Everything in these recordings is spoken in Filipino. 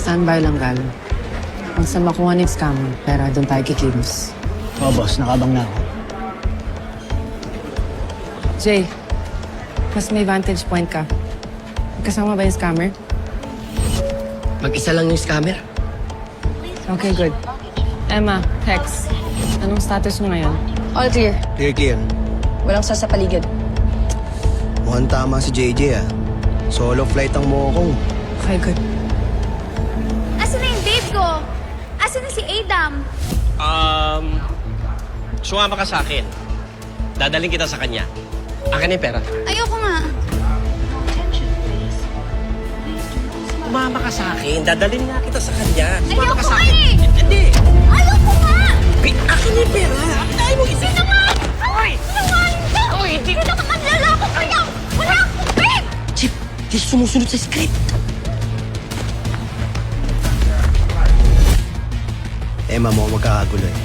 Standby lang, Gal. Kung saan makuha ni scammer, pera doon tayo kikilos. Oo, boss. Nakabang na ako. Jay, mas may vantage point ka. Kasama ba yung scammer? Mag-isa lang yung scammer. Okay, good. Emma, Hex, anong status mo ngayon? All clear. Clear. Walang sasapaligid. Mukhang tama si JJ ah. Solo flight ang mokong. Okay, good. Asan na yung date ko? Asan na si Adam? Sumama ka sa akin. Dadaling kita sa kanya. Akin na yung pera. Ayoko nga. Sumama ka sa akin. Dadaling nga kita sa kanya. Sumama Ayoko ka sa nga akin. eh! Hindi. Ayoko nga! Akin na yung pera. Akin mo isa. Sinungaling! Sinungaling ka! Hindi ka naman lalako kaya! Wala akong pet! Chip, di sumusunod sa script. Emma, mo magkakagulo eh.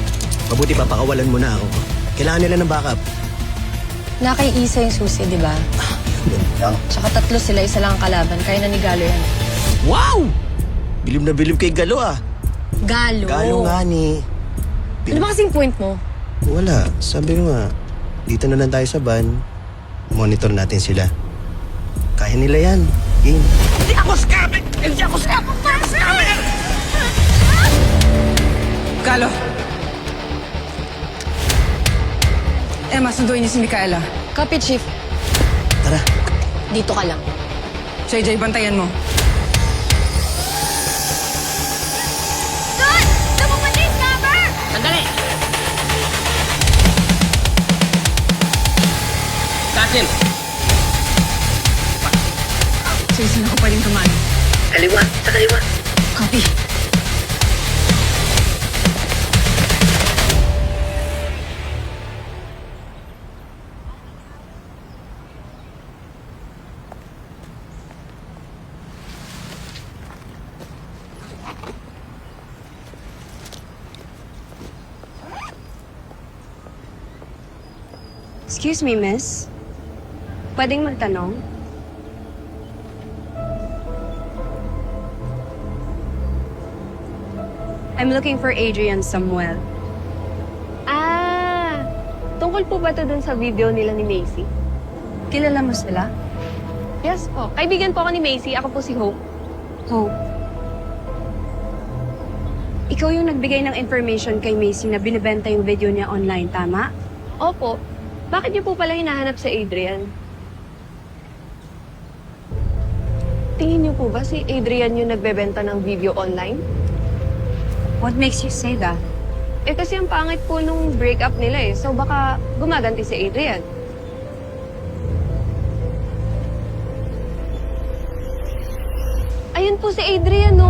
Mabuti pa, pakawalan mo na ako. Kailangan nila ng backup. Nakay-isa yung susi, di ba? Lang. Tsaka 3 sila, isa lang ang kalaban. Kaya na ni Galo yan. Wow! Bilib na bilib kay Galo ah. Galo? Galo nga ni... Ano ba kasing point mo? Wala. Sabi ko nga, dito na lang tayo sa van. Monitor natin sila. Kaya nila yan. Game. Hindi ako scammer! Hindi ako scammer! Scammer! Galo! Emma, sunduin niyo si Micaela. Copy, Chief. Tara. Dito ka lang. JJ, bantayan mo. Doon! Tumupad na yung scammer! Sandali! Kasim! Sige, sino ko pwedeng tumalo? Kaliwa! Sa kaliwa! Copy. Excuse me, miss. Pwedeng magtanong? I'm looking for Adrian Samuel. Tungkol po ba ito dun sa video nila ni Macy? Kilala mo sila? Yes po. Kaibigan po ako ni Macy. Ako po si Hope. Hope. Ikaw yung nagbigay ng information kay Macy na binibenta yung video niya online, tama? Opo. Bakit niyo po pala hinahanap si Adrian? Tingin niyo po ba si Adrian yung nagbebenta ng video online? What makes you say that? Eh kasi ang pangit po nung breakup nila eh. So baka gumaganti si Adrian. Ayun po si Adrian, no?